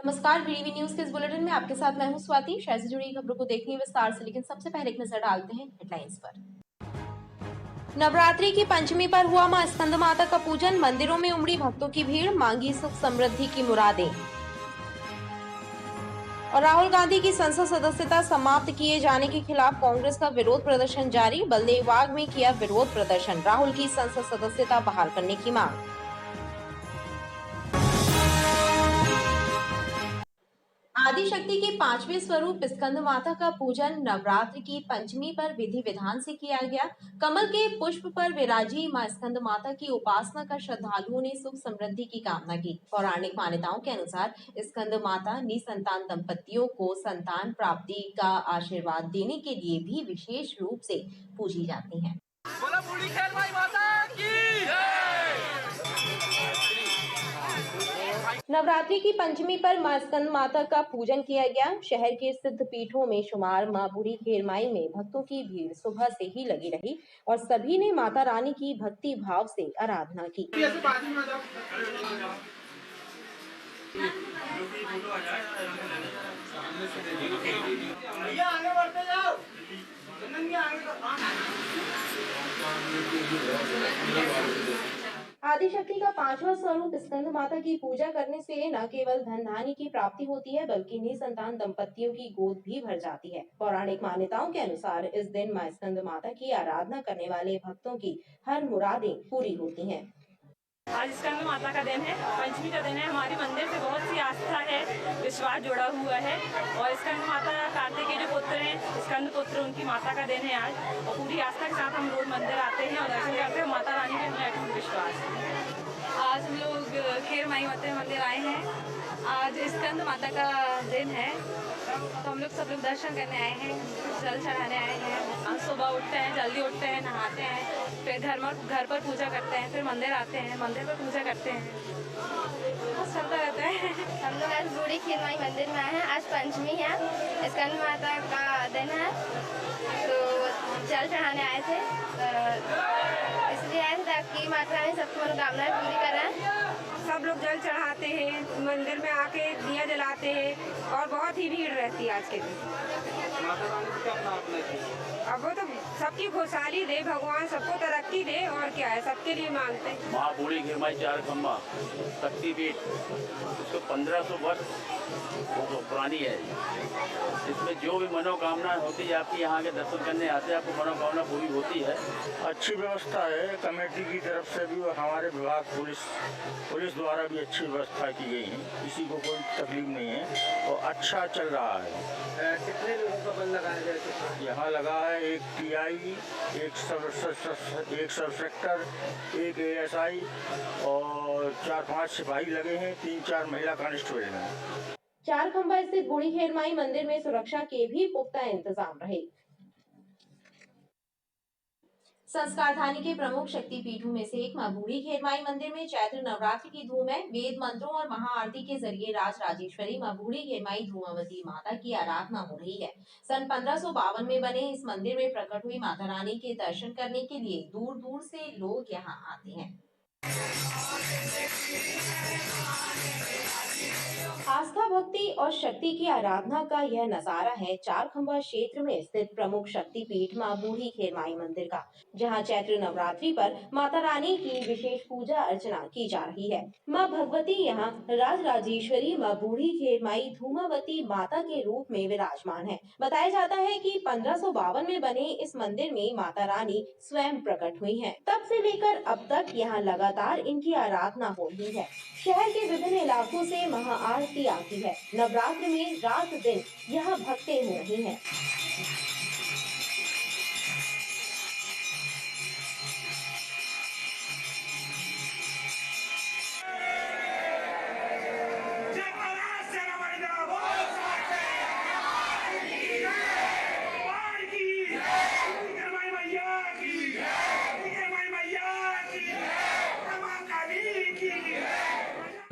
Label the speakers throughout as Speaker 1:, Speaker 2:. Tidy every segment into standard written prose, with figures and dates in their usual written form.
Speaker 1: नमस्कार, वीवी न्यूज के इस बुलेटिन में आपके साथ मैं हूं स्वाति। शहर से जुड़ी खबरों को देखने विस्तार से, लेकिन सबसे पहले एक नजर डालते हैं हेडलाइंस पर। नवरात्रि की पंचमी पर हुआ मां स्कंद माता का पूजन, मंदिरों में उमड़ी भक्तों की भीड़, मांगी सुख समृद्धि की मुरादें। और राहुल गांधी की संसद सदस्यता समाप्त किए जाने के खिलाफ कांग्रेस का विरोध प्रदर्शन जारी, बलदेवबाग में किया विरोध प्रदर्शन, राहुल की संसद सदस्यता बहाल करने की मांग। आदिशक्ति के 5वें स्वरूप स्कंद माता का पूजन नवरात्र की पंचमी पर विधि विधान से किया गया। कमल के पुष्प पर विराजी मां स्कंद माता की उपासना कर श्रद्धालुओं ने सुख समृद्धि की कामना की। पौराणिक मान्यताओं के अनुसार स्कंद माता निसंतान दंपतियों को संतान प्राप्ति का आशीर्वाद देने के लिए भी विशेष रूप से पूजी जाती हैं। बोलो बूढ़ी खैर माई माता की नवरात्रि की पंचमी पर मां स्कंद माता का पूजन किया गया। शहर के सिद्ध पीठों में शुमार मां बूढ़ी खेरमाई में भक्तों की भीड़ सुबह से ही लगी रही और सभी ने माता रानी की भक्ति भाव से आराधना की। आदिशक्ति का 5वां स्वरूप स्कंद माता की पूजा करने से न केवल धन धान्य की प्राप्ति होती है, बल्कि निसंतान दंपतियों की गोद भी भर जाती है। पौराणिक मान्यताओं के अनुसार इस दिन मां स्कंद माता की आराधना करने वाले भक्तों की हर मुरादें पूरी होती हैं।
Speaker 2: आज स्कंद माता का दिन है, पंचमी का दिन है। हमारी मंदिर से बहुत सी आस्था है, विश्वास जुड़ा हुआ है और स्कंद माता कार्तिकेय जो पुत्र हैं, स्कंद पुत्र, उनकी माता का दिन है आज। और पूरी आस्था के साथ हम रोज मंदिर आते हैं और दर्शन करते हैं। माता रानी पे हमें अटूट विश्वास है।
Speaker 3: आज हम लोग खेर माई माता मंदिर आए हैं। आज स्कंद माता का दिन है, तो हम लोग सब लोग दर्शन करने आए हैं, जल चढ़ाने आए हैं। सुबह उठते हैं, जल्दी उठते हैं, नहाते हैं, फिर घर पर पूजा करते हैं, फिर मंदिर आते हैं, मंदिर पर पूजा करते हैं। बस चलता रहता है।
Speaker 4: हम लोग आज बूढ़ी खेर माई मंदिर में आए हैं। आज पंचमी है, स्कंद माता का दिन है, तो जल चढ़ाने आए थे। इसलिए आए थे ताकि माता रानी सबकी मनोकामनाएं पूरी करें।
Speaker 2: सब लोग जल चढ़ाते हैं, मंदिर में आके दिया जलाते हैं और बहुत ही भीड़ रहती है आज के दिन।
Speaker 5: माता रानी से अपना अपना चाहिए।
Speaker 2: अब वो तो सबकी खुशहाली दे, भगवान सबको तरक्की दे, और क्या है, सबके लिए मांगते हैं।
Speaker 6: माँ बूढ़ी खेरमाई चार खम्बा शक्तिपीठ, इसको 1500 वर्ष वो पुरानी है। इसमें जो भी मनोकामना होती है, आपकी यहाँ के दर्शन करने आते हैं, आपको मनोकामना पूरी होती है।
Speaker 7: अच्छी व्यवस्था है कमेटी की तरफ से भी और हमारे विभाग पुलिस द्वारा भी अच्छी व्यवस्था की गई है। किसी को कोई तकलीफ नहीं है और अच्छा चल रहा है।
Speaker 5: कितने लोगों का बल लगाया गया?
Speaker 7: यहाँ लगा है एक टीआई, एक सब इंस्पेक्टर, एक एएसआई और 4-5 सिपाही लगे हैं, 3-4 महिला कांस्टेबल हैं।
Speaker 1: चार खंबा स्थित बूढ़ी खेरमाई मंदिर में सुरक्षा के भी पुख्ता इंतजाम रहे। संस्कारधानी के प्रमुख शक्तिपीठों में से एक मां बूढ़ी खेरमाई मंदिर में चैत्र नवरात्र की धूम है। वेद मंत्रों और महाआरती के जरिए राज राजेश्वरी मां बूढ़ी खेरमाई धूमावती माता की आराधना हो रही है। सन 1552 में बने इस मंदिर में प्रकट हुई माता रानी के दर्शन करने के लिए दूर दूर से लोग यहाँ आते हैं। आस्था, भक्ति और शक्ति की आराधना का यह नजारा है चार खंबा क्षेत्र में स्थित प्रमुख शक्तिपीठ मां बूढ़ी खेरमाई मंदिर का, जहां चैत्र नवरात्रि पर माता रानी की विशेष पूजा अर्चना की जा रही है। मां भगवती यहां राज राजेश्वरी मां बूढ़ी खेरमाई धूमावती माता के रूप में विराजमान है। बताया जाता है कि 1552 में बने इस मंदिर में माता रानी स्वयं प्रकट हुई हैं। तब से लेकर अब तक यहाँ लगातार इनकी आराधना हो रही है। शहर के विभिन्न इलाकों से महाआरती आती है। नवरात्र में रात दिन यहाँ भक्तें हो रही हैं।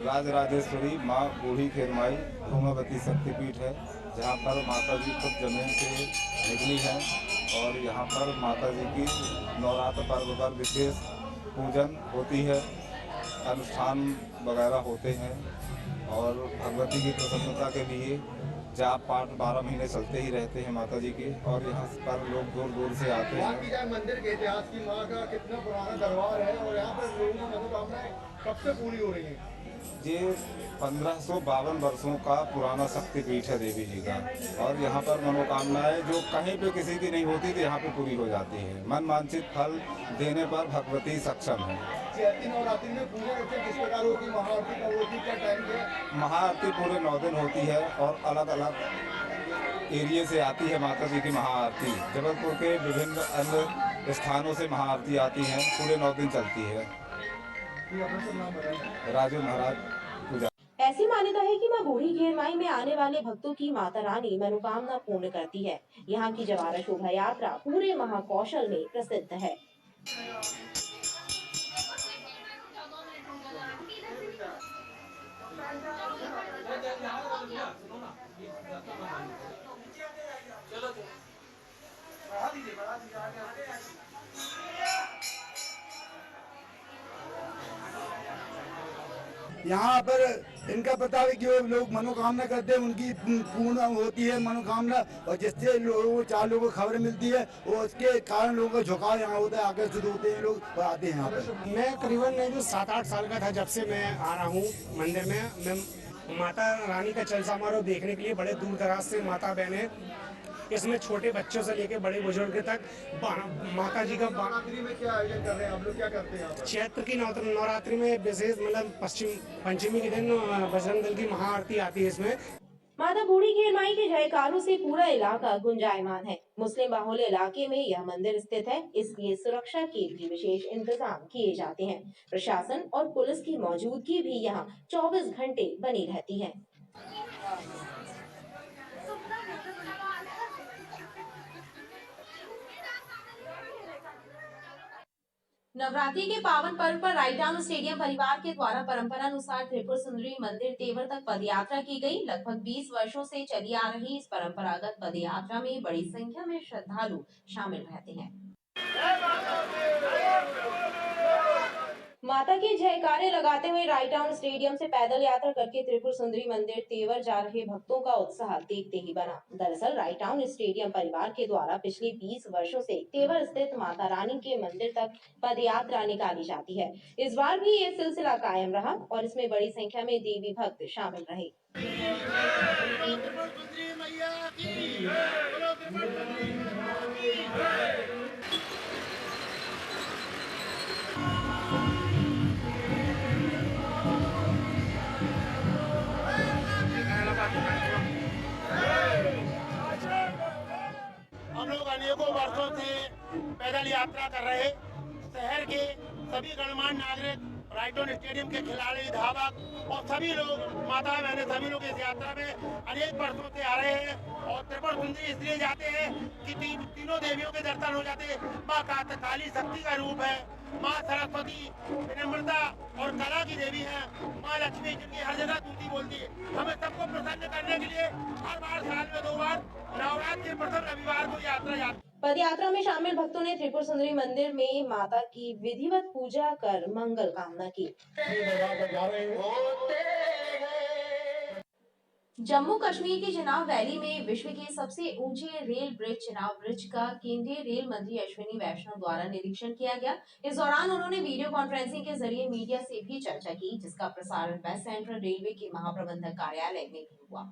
Speaker 8: राज राजेश्वरी माँ बूढ़ी खेरमाई धूमावती शक्तिपीठ है, जहाँ पर माता जी खुद जमीन से निकली हैं और यहाँ पर माता जी की नवरात्र पर्व पर विशेष पूजन होती है, अनुष्ठान वगैरह होते हैं और भगवती की प्रसन्नता के लिए जाप पाठ 12 महीने चलते ही रहते हैं माता जी के, और यहाँ पर लोग दूर दूर से आते हैं।
Speaker 9: मंदिर के इतिहास की माँ का कितना पुराना दरबार है और यहाँ पर लोगों की मनोकामनाएं कब से पूरी हो रही हैं?
Speaker 8: ये 1552 वर्षों का पुराना शक्तिपीठ है देवी जी का, और यहाँ पर मनोकामनाएं जो कहीं पे किसी की नहीं होती तो यहाँ पे पूरी हो जाती है। मन वांछित फल देने पर भगवती सक्षम है।
Speaker 9: चैती नवरात्रि में पूजा किस प्रकार होती है? महाआरती कब होती है? क्या टाइम पे?
Speaker 8: महाआरती पूरे 9 दिन होती है और अलग अलग एरिया से आती है माता जी की महाआरती। जबलपुर के विभिन्न अन्य स्थानों से महाआरती आती हैं, पूरे 9 दिन चलती है। राजू महाराज पूजा।
Speaker 1: ऐसी मान्यता है कि मां बूढ़ी खेरमाई में आने वाले भक्तों की माता रानी मनोकामना पूर्ण करती है। यहाँ की जवारा शोभा यात्रा पूरे महाकौशल में प्रसिद्ध है।
Speaker 9: यहाँ पर इनका पता है कि लोग मनोकामना करते हैं, उनकी पूर्ण होती है मनोकामना, और जिससे लोगों 4 लोगों को खबर मिलती है वो उसके कारण लोगों का झुकाव यहाँ होता है, आकर्षित होते हैं लोग और आते हैं यहाँ पर।
Speaker 10: मैं करीबन 7-8 साल का था जब से मैं आ रहा हूँ मंदिर में। मैं माता रानी का चल समारोह देखने के लिए बड़े दूर दराज से माता बहनें, इसमें छोटे बच्चों से लेकर बड़े बुजुर्ग तक माता जी का
Speaker 9: नवरात्रि में क्या आयोजन कर रहे हैं आप लोग? क्या करते हैं यहाँ पर?
Speaker 10: चैत्र की नवरात्रि में विशेष मतलब पंचमी के दिन बजरंग दल की महाआरती आती है। इसमें
Speaker 1: माता बूढ़ी खेरमाई के जयकारों से पूरा इलाका गुंजायमान है। मुस्लिम बाहुल इलाके में यह मंदिर स्थित है, इसलिए सुरक्षा के भी विशेष इंतजाम किए जाते हैं। प्रशासन और पुलिस की मौजूदगी भी यहाँ 24 घंटे बनी रहती है। नवरात्रि के पावन पर्व पर राइटाउन स्टेडियम परिवार के द्वारा परंपरानुसार त्रिपुर सुंदरी मंदिर तेवर तक पदयात्रा की गई। लगभग 20 वर्षों से चली आ रही इस परंपरागत पदयात्रा में बड़ी संख्या में श्रद्धालु शामिल रहते हैं। माता के जयकारे लगाते हुए राइटाउन स्टेडियम से पैदल यात्रा करके त्रिपुर सुंदरी मंदिर तेवर जा रहे भक्तों का उत्साह देखते ही बना। दरअसल राइटाउन स्टेडियम परिवार के द्वारा पिछले 20 वर्षों से तेवर स्थित माता रानी के मंदिर तक पदयात्रा निकाली जाती है। इस बार भी ये सिलसिला कायम रहा और इसमें बड़ी संख्या में देवी भक्त शामिल रहे।
Speaker 10: हम लोग अनेकों वर्षों से पैदल यात्रा कर रहे शहर के सभी गणमान्य नागरिक, राइटाउन स्टेडियम के खिलाड़ी, धावक और सभी लोग, माता बहनें सभी लोग इस यात्रा में अनेक वर्षों से आ रहे हैं। और त्रिपुर सुंदरी इसलिए जाते हैं कि तीनों देवियों के दर्शन हो जाते हैं। माँ काली शक्ति का रूप है, माँ सरस्वती विनम्रता और कला की देवी है, माँ लक्ष्मी जिनकी हर जगह तूती बोलती है। हमें सबको प्रसन्न करने के लिए हर बार साल में 2 बार नवरात्र के प्रथम रविवार को यात्रा जाती है।
Speaker 1: पदयात्रा में शामिल भक्तों ने त्रिपुर सुंदरी मंदिर में माता की विधिवत पूजा कर मंगल कामना की। जम्मू कश्मीर की चिनाब वैली में विश्व के सबसे ऊंचे रेल ब्रिज चिनाब ब्रिज का केंद्रीय रेल मंत्री अश्विनी वैष्णव द्वारा निरीक्षण किया गया। इस दौरान उन्होंने वीडियो कॉन्फ्रेंसिंग के जरिए मीडिया से भी चर्चा की, जिसका प्रसारण वेस्ट सेंट्रल रेलवे के महाप्रबंधक कार्यालय में भी हुआ।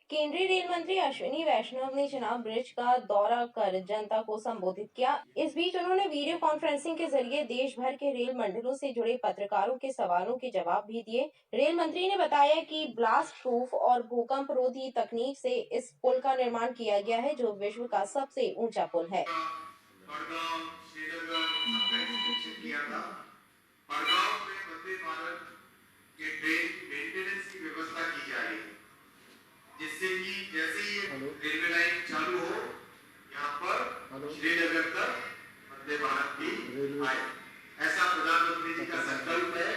Speaker 1: केंद्रीय रेल मंत्री अश्विनी वैष्णव ने चिनाब ब्रिज का दौरा कर जनता को संबोधित किया। इस बीच उन्होंने वीडियो कॉन्फ्रेंसिंग के जरिए देश भर के रेल मंडलों से जुड़े पत्रकारों के सवालों के जवाब भी दिए। रेल मंत्री ने बताया कि ब्लास्ट प्रूफ और भूकंप रोधी तकनीक से इस पुल का निर्माण किया गया है, जो विश्व का सबसे ऊंचा पुल है।
Speaker 11: जिससे कि जैसे ही रेलवे लाइन चालू हो, यहाँ पर श्रीनगर तक वंदे भारत भी आए। ऐसा प्रधानमंत्री जी का संकल्प है।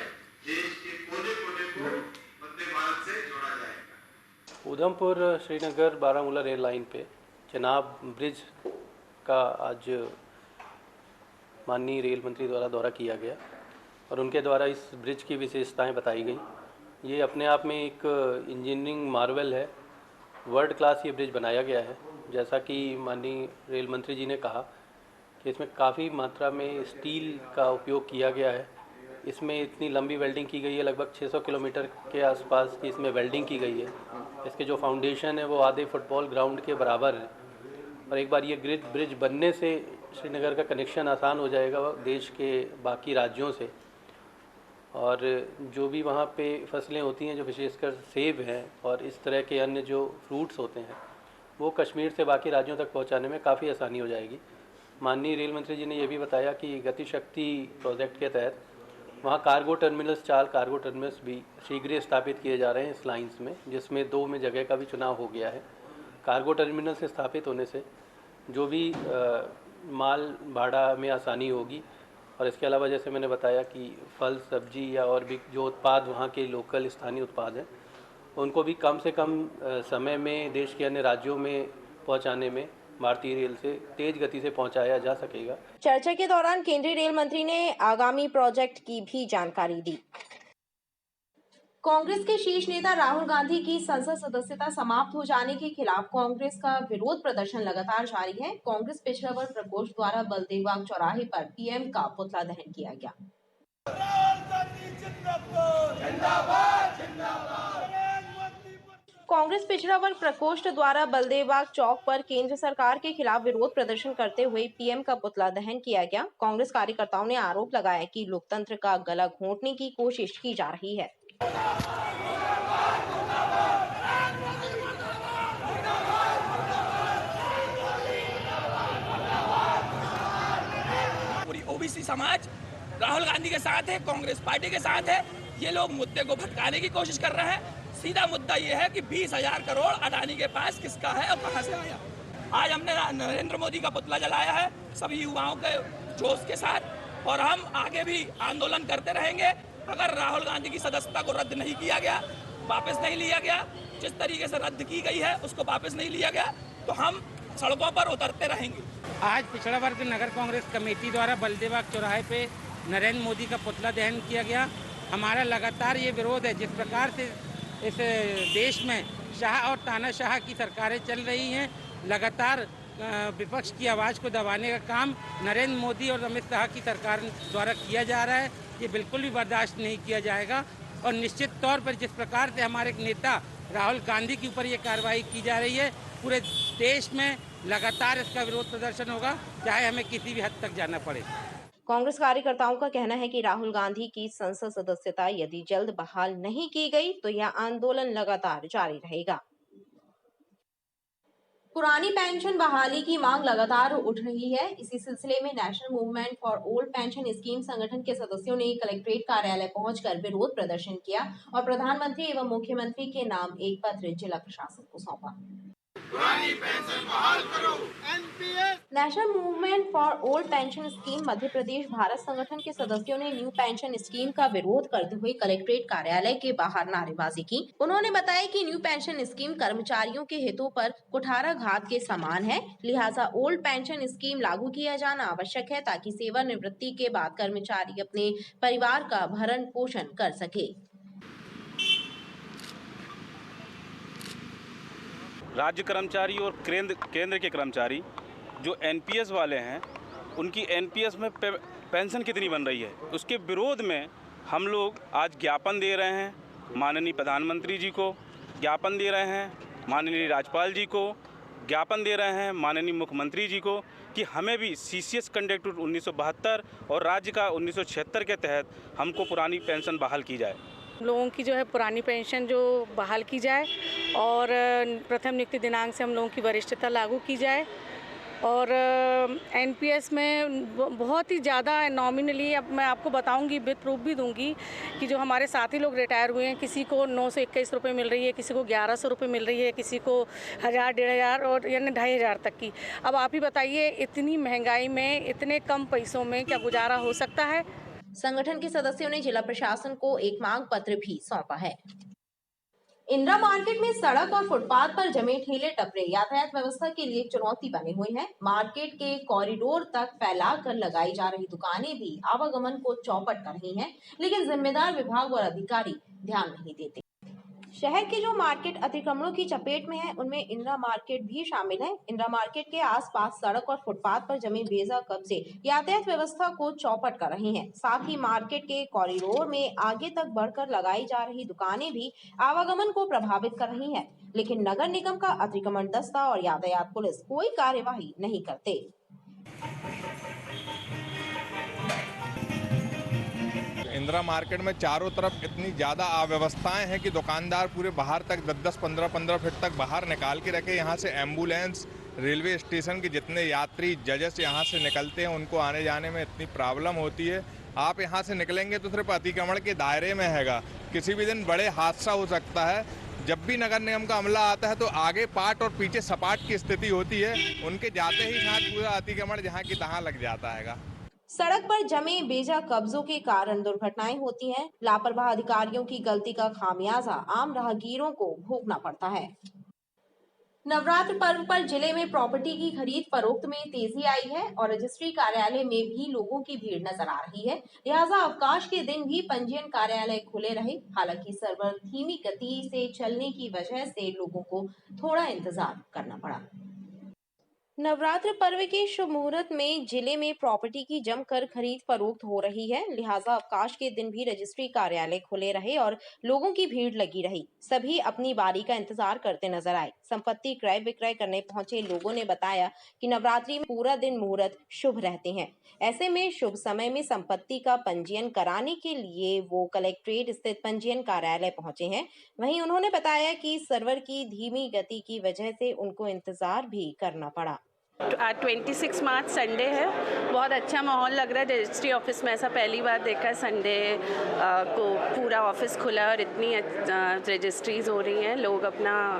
Speaker 11: देश के कोने-कोने को वंदे भारत से जोड़ा जाएगा।
Speaker 12: उधमपुर श्रीनगर बारामूला रेल लाइन पे चिनाब ब्रिज का आज माननीय रेल मंत्री द्वारा दौरा किया गया और उनके द्वारा इस ब्रिज की विशेषताएं बताई गई। ये अपने आप में एक इंजीनियरिंग मार्वल है। वर्ल्ड क्लास ये ब्रिज बनाया गया है। जैसा कि माननीय रेल मंत्री जी ने कहा कि इसमें काफ़ी मात्रा में स्टील का उपयोग किया गया है। इसमें इतनी लंबी वेल्डिंग की गई है, लगभग 600 किलोमीटर के आसपास की इसमें वेल्डिंग की गई है। इसके जो फाउंडेशन है वो आधे फुटबॉल ग्राउंड के बराबर है। और एक बार ये ब्रिज बनने से श्रीनगर का कनेक्शन आसान हो जाएगा देश के बाकी राज्यों से। और जो भी वहाँ पे फसलें होती हैं, जो विशेषकर सेब हैं और इस तरह के अन्य जो फ्रूट्स होते हैं, वो कश्मीर से बाकी राज्यों तक पहुँचाने में काफ़ी आसानी हो जाएगी। माननीय रेल मंत्री जी ने ये भी बताया कि गति शक्ति प्रोजेक्ट के तहत वहाँ कार्गो टर्मिनल्स, 4 कार्गो टर्मिनल्स भी शीघ्र स्थापित किए जा रहे हैं इस लाइन्स में, जिसमें 2 में जगह का भी चुनाव हो गया है। कार्गो टर्मिनल से स्थापित होने से जो भी माल भाड़ा में आसानी होगी। और इसके अलावा जैसे मैंने बताया कि फल, सब्जी या और भी जो उत्पाद वहाँ के लोकल स्थानीय उत्पाद हैं, उनको भी कम से कम समय में देश के अन्य राज्यों में पहुँचाने में भारतीय रेल से तेज गति से पहुँचाया जा सकेगा।
Speaker 1: चर्चा के दौरान केंद्रीय रेल मंत्री ने आगामी प्रोजेक्ट की भी जानकारी दी। कांग्रेस के शीर्ष नेता राहुल गांधी की संसद सदस्यता समाप्त हो जाने के खिलाफ कांग्रेस का विरोध प्रदर्शन लगातार जारी है। कांग्रेस पिछड़ा वर्ग प्रकोष्ठ द्वारा बलदेव बाग चौराहे पर पीएम का पुतला दहन किया गया। कांग्रेस पिछड़ा वर्ग प्रकोष्ठ द्वारा बलदेव बाग चौक पर केंद्र सरकार के खिलाफ विरोध प्रदर्शन करते हुए पीएम का पुतला दहन किया गया। कांग्रेस कार्यकर्ताओं ने आरोप लगाया कि लोकतंत्र का गला घोंटने की कोशिश की जा रही है।
Speaker 13: पूरी ओबीसी समाज राहुल गांधी के साथ है, कांग्रेस पार्टी के साथ है। ये लोग मुद्दे को भटकाने की कोशिश कर रहे हैं। सीधा मुद्दा ये है कि 20,000 करोड़ अडानी के पास किसका है और कहां से आया। आज हमने नरेंद्र मोदी का पुतला जलाया है सभी युवाओं के जोश के साथ, और हम आगे भी आंदोलन करते रहेंगे। अगर राहुल गांधी की सदस्यता को रद्द नहीं किया गया, वापस नहीं लिया गया, जिस तरीके से रद्द की गई है उसको वापस नहीं लिया गया, तो हम सड़कों पर उतरते रहेंगे।
Speaker 14: आज पिछड़ा वर्ग नगर कांग्रेस कमेटी द्वारा बलदेव बाग चौराहे पे नरेंद्र मोदी का पुतला दहन किया गया। हमारा लगातार ये विरोध है, जिस प्रकार से इस देश में शाह और तानाशाह की सरकारें चल रही हैं, लगातार विपक्ष की आवाज़ को दबाने का काम नरेंद्र मोदी और अमित शाह की सरकार द्वारा किया जा रहा है। ये बिल्कुल भी बर्दाश्त नहीं किया जाएगा। और निश्चित तौर पर जिस प्रकार से हमारे नेता राहुल गांधी के ऊपर ये कार्रवाई की जा रही है, पूरे देश में लगातार इसका विरोध प्रदर्शन होगा, चाहे हमें किसी भी हद तक जाना पड़े।
Speaker 1: कांग्रेस कार्यकर्ताओं का कहना है कि राहुल गांधी की संसद सदस्यता यदि जल्द बहाल नहीं की गई तो यह आंदोलन लगातार जारी रहेगा। पुरानी पेंशन बहाली की मांग लगातार उठ रही है। इसी सिलसिले में national movement for old pension scheme संगठन के सदस्यों ने कलेक्ट्रेट कार्यालय पहुंचकर विरोध प्रदर्शन किया और प्रधानमंत्री एवं मुख्यमंत्री के नाम एक पत्र जिला प्रशासन को सौंपा।
Speaker 11: पुरानी पेंशन बहाल करो।
Speaker 1: National movement for old pension scheme Madhya Pradesh Bharat संगठन के सदस्यों ने न्यू पेंशन स्कीम का विरोध करते हुए कलेक्ट्रेट कार्यालय के बाहर नारेबाजी की। उन्होंने बताया कि न्यू पेंशन स्कीम कर्मचारियों के हितों पर कुठाराघात के समान है, लिहाजा ओल्ड पेंशन स्कीम लागू किया जाना आवश्यक है ताकि सेवानिवृत्ति के बाद कर्मचारी अपने परिवार का भरण पोषण कर सके।
Speaker 15: राज्य कर्मचारी और केंद्र के कर्मचारी जो एनपीएस वाले हैं, उनकी एनपीएस में पेंशन कितनी बन रही है, उसके विरोध में हम लोग आज ज्ञापन दे रहे हैं माननीय प्रधानमंत्री जी को, ज्ञापन दे रहे हैं माननीय राज्यपाल जी को, ज्ञापन दे रहे हैं माननीय मुख्यमंत्री जी को कि हमें भी सीसीएस कंडक्ट 1972 और राज्य का 1976 के तहत हमको पुरानी पेंशन बहाल की जाए।
Speaker 16: लोगों की जो है पुरानी पेंशन जो बहाल की जाए और प्रथम नियुक्ति दिनांक से हम लोगों की वरिष्ठता लागू की जाए। और एनपीएस में बहुत ही ज़्यादा नॉमिनली, अब मैं आपको बताऊंगी, विद प्रूफ भी दूंगी कि जो हमारे साथी लोग रिटायर हुए हैं, किसी को 921 रुपये मिल रही है, किसी को 1100 रुपये मिल रही है, किसी को 1000, 1500 और यानी 2500 तक की। अब आप ही बताइए, इतनी महंगाई में इतने कम पैसों में क्या गुजारा हो सकता है।
Speaker 1: संगठन के सदस्यों ने जिला प्रशासन को एक मांग पत्र भी सौंपा है। इंदिरा मार्केट में सड़क और फुटपाथ पर जमे ठेले टपरे यातायात व्यवस्था के लिए चुनौती बने हुए हैं। मार्केट के कॉरिडोर तक फैलाकर लगाई जा रही दुकानें भी आवागमन को चौपट कर रही हैं, लेकिन जिम्मेदार विभाग और अधिकारी ध्यान नहीं देते। शहर के जो मार्केट अतिक्रमणों की चपेट में है, उनमें इंदिरा मार्केट भी शामिल है। इंदिरा मार्केट के आसपास सड़क और फुटपाथ पर जमी बेजा कब्जे यातायात व्यवस्था को चौपट कर रही हैं। साथ ही मार्केट के कॉरिडोर में आगे तक बढ़कर लगाई जा रही दुकानें भी आवागमन को प्रभावित कर रही हैं। लेकिन नगर निगम का अतिक्रमण दस्ता और यातायात पुलिस कोई कार्यवाही नहीं करते।
Speaker 17: इंदिरा मार्केट में चारों तरफ इतनी ज़्यादा अव्यवस्थाएं हैं कि दुकानदार पूरे बाहर तक 10-10, 15-15 फीट तक बाहर निकाल के रखे। यहाँ से एम्बुलेंस, रेलवे स्टेशन के जितने यात्री जजेस यहाँ से निकलते हैं, उनको आने जाने में इतनी प्रॉब्लम होती है। आप यहाँ से निकलेंगे तो सिर्फ अतिक्रमण के दायरे में हैगा। किसी भी दिन बड़े हादसा हो सकता है। जब भी नगर निगम का अमला आता है तो आगे पाट और पीछे सपाट की स्थिति होती है। उनके जाते ही साथ पूरा अतिक्रमण जहाँ की तहाँ लग जाता हैगा।
Speaker 1: सड़क पर जमे बेजा कब्जों के कारण दुर्घटनाएं होती हैं। लापरवाह अधिकारियों की गलती का खामियाजा आम राहगीरों को भोगना पड़ता है। नवरात्र पर्व पर जिले में प्रॉपर्टी की खरीद फरोख्त में तेजी आई है और रजिस्ट्री कार्यालय में भी लोगों की भीड़ नजर आ रही है। लिहाजा अवकाश के दिन भी पंजीयन कार्यालय खुले रहे। हालांकि सर्वर धीमी गति से चलने की वजह से लोगों को थोड़ा इंतजार करना पड़ा। नवरात्र पर्व के शुभ मुहूर्त में जिले में प्रॉपर्टी की जमकर खरीद फरोख्त हो रही है। लिहाजा अवकाश के दिन भी रजिस्ट्री कार्यालय खुले रहे और लोगों की भीड़ लगी रही। सभी अपनी बारी का इंतजार करते नजर आए। संपत्ति क्रय विक्रय करने पहुंचे लोगों ने बताया कि नवरात्रि में पूरा दिन मुहूर्त शुभ रहते हैं। ऐसे में शुभ समय में संपत्ति का पंजीयन कराने के लिए वो कलेक्ट्रेट स्थित पंजीयन कार्यालय पहुंचे हैं। वहीं उन्होंने बताया कि सर्वर की धीमी गति की वजह से उनको इंतजार भी करना पड़ा।
Speaker 18: 26 मार्च संडे है। बहुत अच्छा माहौल लग रहा है। रजिस्ट्री ऑफिस में ऐसा पहली बार देखा है, संडे को पूरा ऑफिस खुला है और इतनी रजिस्ट्रीज हो रही हैं। लोग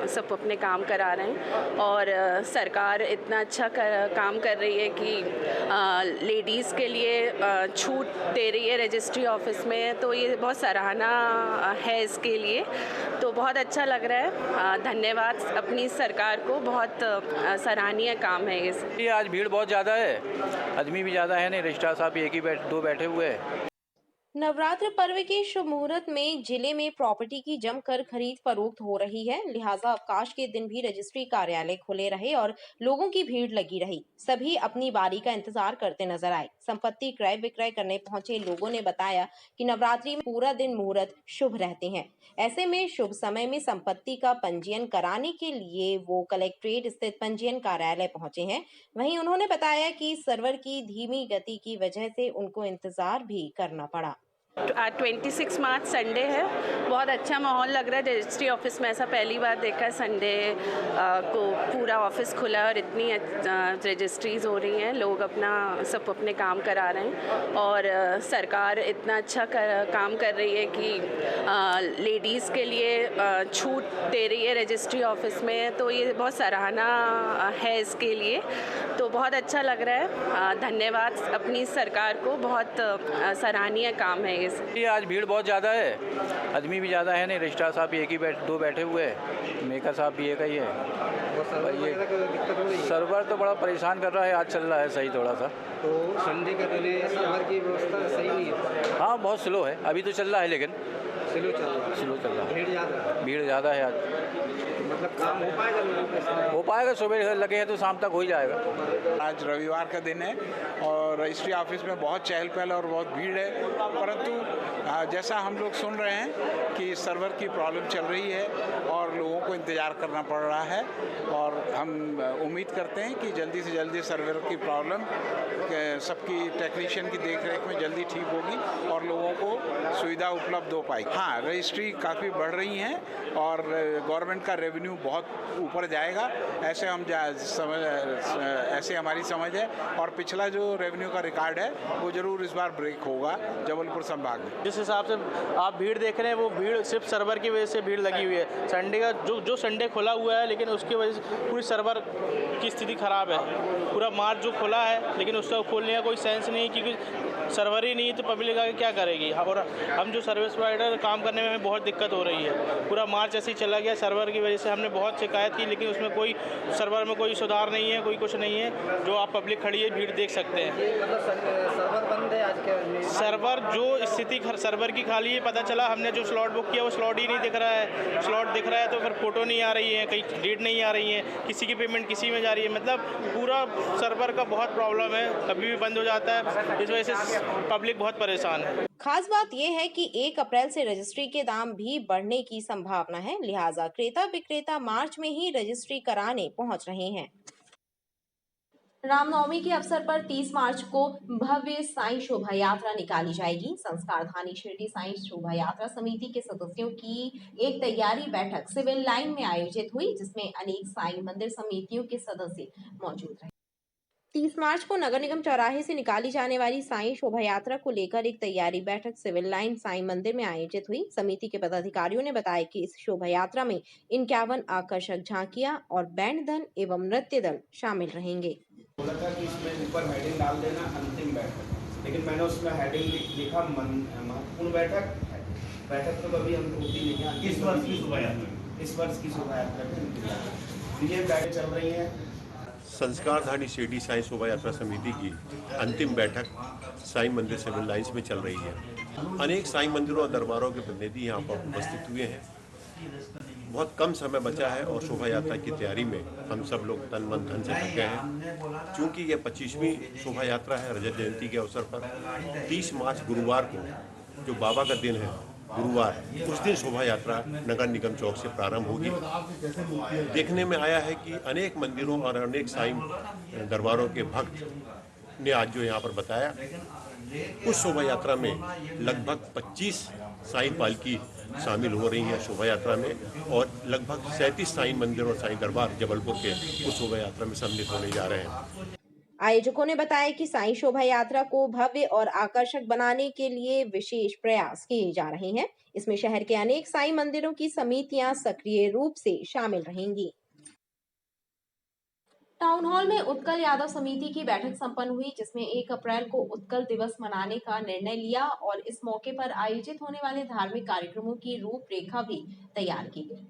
Speaker 18: सब अपने काम करा रहे हैं और सरकार इतना अच्छा काम कर रही है कि लेडीज़ के लिए छूट दे रही है रजिस्ट्री ऑफिस में। तो ये बहुत सराहना है इसके लिए, तो बहुत अच्छा लग रहा है। धन्यवाद अपनी सरकार को, बहुत सराहनीय काम है ये।
Speaker 19: आज भीड़ बहुत ज़्यादा है, आदमी भी ज़्यादा है नहीं, रजिस्ट्रार साहब एक ही दो बैठे हुए हैं।
Speaker 1: नवरात्र पर्व के शुभ मुहूर्त में जिले में प्रॉपर्टी की जमकर खरीद फरोख्त हो रही है। लिहाजा अवकाश के दिन भी रजिस्ट्री कार्यालय खुले रहे और लोगों की भीड़ लगी रही। सभी अपनी बारी का इंतजार करते नजर आए। संपत्ति क्रय विक्रय करने पहुंचे लोगों ने बताया कि नवरात्रि में पूरा दिन मुहूर्त शुभ रहते हैं। ऐसे में शुभ समय में संपत्ति का पंजीयन कराने के लिए वो कलेक्ट्रेट स्थित पंजीयन कार्यालय पहुंचे हैं। वहीं उन्होंने बताया कि सर्वर की धीमी गति की वजह से उनको इंतजार भी करना पड़ा।
Speaker 18: 26 मार्च संडे है। बहुत अच्छा माहौल लग रहा है। रजिस्ट्री ऑफिस में ऐसा पहली बार देखा है, संडे को पूरा ऑफिस खुला है और इतनी रजिस्ट्रीज हो रही हैं। लोग सब अपने काम करा रहे हैं और सरकार इतना अच्छा काम कर रही है कि लेडीज़ के लिए छूट दे रही है रजिस्ट्री ऑफिस में। तो ये बहुत सराहना है इसके लिए, तो बहुत अच्छा लग रहा है। धन्यवाद अपनी सरकार को, बहुत सराहनीय काम है ये।
Speaker 19: आज भीड़ बहुत ज़्यादा है, आदमी भी ज़्यादा है नहीं, रजिस्ट्रार साहब एक ही दो बैठे हुए हैं, मेकर साहब भी एक ही है। सर्वर तो बड़ा परेशान कर रहा है, आज चल रहा है सही थोड़ा सा।
Speaker 5: तो संडे के दिन सर्वर की व्यवस्था सही नहीं है?
Speaker 19: हाँ, बहुत स्लो है, अभी तो चल रहा है लेकिन
Speaker 5: स्लो चल रहा है।
Speaker 19: भीड़ ज़्यादा है आज।
Speaker 5: मतलब काम हो पाएगा लोगों के?
Speaker 19: हो पाएगा, सुबह लगे हैं तो शाम तक हो ही जाएगा।
Speaker 20: आज रविवार का दिन है और रजिस्ट्री ऑफिस में बहुत चहल पहल और बहुत भीड़ है, परंतु जैसा हम लोग सुन रहे हैं कि सर्वर की प्रॉब्लम चल रही है और लोगों को इंतज़ार करना पड़ रहा है और हम उम्मीद करते हैं कि जल्दी से जल्दी सर्वर की प्रॉब्लम सबकी टेक्नीशियन की देखरेख में जल्दी ठीक होगी और लोगों को सुविधा उपलब्ध हो पाएगी। हाँ, रजिस्ट्री काफ़ी बढ़ रही हैं और गवर्नमेंट का रेवेन्यू बहुत ऊपर जाएगा, ऐसे ऐसे हमारी समझ है। और पिछला जो रेवेन्यू का रिकॉर्ड है वो ज़रूर इस बार ब्रेक होगा जबलपुर संभाग में।
Speaker 21: जिस हिसाब से आप भीड़ देख रहे हैं, वो भीड़ सिर्फ सर्वर की वजह से भीड़ लगी हुई है। संडे का जो संडे खुला हुआ है, लेकिन उसकी वजह से पूरी सर्वर की स्थिति ख़राब है। पूरा मार्च जो खुला है, लेकिन उसका खोलने का कोई सेंस नहीं, क्योंकि सर्वर ही नहीं तो पब्लिक आगे क्या करेगी। और हम जो सर्विस प्रोवाइडर काम करने में हमें बहुत दिक्कत हो रही है। पूरा मार्च ऐसे ही चला गया, सर्वर की वजह से हमने बहुत शिकायत की, लेकिन उसमें कोई सर्वर में कोई सुधार नहीं है, कोई कुछ नहीं है। जो आप पब्लिक खड़ी है, भीड़ देख सकते हैं।
Speaker 5: सर्वर बंद है आज के।
Speaker 21: सर्वर जो स्थिति सर्वर की खाली है, पता चला हमने जो स्लॉट बुक किया वो स्लॉट ही नहीं दिख रहा है। स्लॉट दिख रहा है तो फिर फोटो नहीं आ रही है, कहीं डेट नहीं आ रही है, किसी की पेमेंट किसी में जा रही है। मतलब पूरा सर्वर का बहुत प्रॉब्लम है, कभी भी बंद हो जाता है। इस वजह से पब्लिक बहुत परेशान है।
Speaker 1: खास बात यह है कि 1 अप्रैल से रजिस्ट्री के दाम भी बढ़ने की संभावना है, लिहाजा क्रेता विक्रेता मार्च में ही रजिस्ट्री कराने पहुंच रहे हैं। रामनवमी के अवसर पर 30 मार्च को भव्य साईं शोभा यात्रा निकाली जाएगी। संस्कारधानी शिरडी साईं शोभा यात्रा समिति के सदस्यों की एक तैयारी बैठक सिविल लाइन में आयोजित हुई, जिसमें अनेक साईं मंदिर समितियों के सदस्य मौजूद रहे। 30 मार्च को नगर निगम चौराहे से निकाली जाने वाली साईं शोभा यात्रा को लेकर एक तैयारी बैठक सिविल लाइन साईं मंदिर में आयोजित हुई। समिति के पदाधिकारियों ने बताया कि इस शोभा यात्रा में 51 आकर्षक झांकियां और बैंड दल एवं नृत्य दल शामिल रहेंगे।
Speaker 3: बोला था कि इसमें ऊपर हेडिंग डाल देना अंतिम बैठक, लेकिन मैंने उसमें हेडिंग लिखा महत्वपूर्ण बैठक तो कभी हम होती नहीं है। इस वर्ष की शोभा यात्रा में ये बैठक चल रही है।
Speaker 22: संस्कारधानी शिरडी साईं शोभा यात्रा समिति की अंतिम बैठक साईं मंदिर सिविल लाइन्स में चल रही है। अनेक साईं मंदिरों और दरबारों के प्रतिनिधि यहाँ पर उपस्थित हुए हैं। बहुत कम समय बचा है और शोभा यात्रा की तैयारी में हम सब लोग तन मन धन से लग गए हैं। चूँकि ये 25वीं शोभा यात्रा है रजत जयंती के अवसर पर 30 मार्च गुरुवार को जो बाबा का दिन है गुरुवार, उस दिन शोभा यात्रा नगर निगम चौक से प्रारंभ होगी। देखने में आया है कि अनेक मंदिरों और अनेक साईं दरबारों के भक्त ने आज जो यहाँ पर बताया, उस शोभा यात्रा में लगभग 25 साईं पालकी शामिल हो रही है शोभा यात्रा में और लगभग 37 साईं मंदिर और साईं दरबार जबलपुर के उस शोभा यात्रा में सम्मिलित होने जा रहे हैं।
Speaker 1: आयोजकों ने बताया कि साईं शोभा यात्रा को भव्य और आकर्षक बनाने के लिए विशेष प्रयास किए जा रहे हैं। इसमें शहर के अनेक साईं मंदिरों की समितियां सक्रिय रूप से शामिल रहेंगी। टाउन हॉल में उत्कल यादव समिति की बैठक संपन्न हुई, जिसमें 1 अप्रैल को उत्कल दिवस मनाने का निर्णय लिया और इस मौके पर आयोजित होने वाले धार्मिक कार्यक्रमों की रूपरेखा भी तैयार की गई।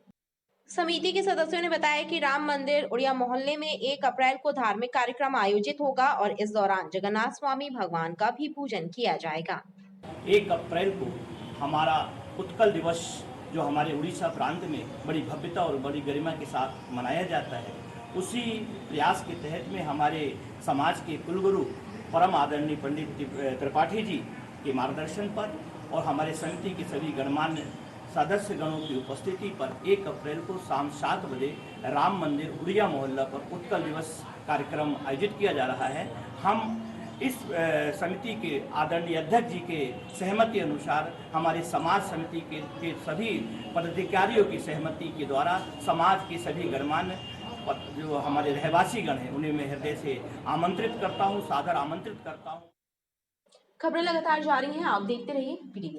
Speaker 1: समिति के सदस्यों ने बताया कि राम मंदिर उड़िया मोहल्ले में 1 अप्रैल को धार्मिक कार्यक्रम आयोजित होगा और इस दौरान जगन्नाथ स्वामी भगवान का भी पूजन किया जाएगा।
Speaker 23: 1 अप्रैल को हमारा उत्कल दिवस जो हमारे उड़ीसा प्रांत में बड़ी भव्यता और बड़ी गरिमा के साथ मनाया जाता है, उसी प्रयास के तहत में हमारे समाज के कुलगुरु परम आदरणीय पंडित त्रिपाठी जी के मार्गदर्शन पर और हमारे समिति के सभी गणमान्य सदस्य गणों की उपस्थिति पर 1 अप्रैल को शाम 7 बजे राम मंदिर उड़िया मोहल्ला पर उत्कल दिवस कार्यक्रम आयोजित किया जा रहा है। हम इस समिति के आदरणीय अध्यक्ष जी के सहमति अनुसार हमारे समाज समिति के सभी पदाधिकारियों की सहमति के द्वारा समाज के सभी गणमान्य जो हमारे रहवासी गण हैं उन्हें मैं हृदय से आमंत्रित करता हूं, सादर आमंत्रित करता हूं।
Speaker 1: खबरें लगातार जारी हैं, आप देखते रहिए PTV।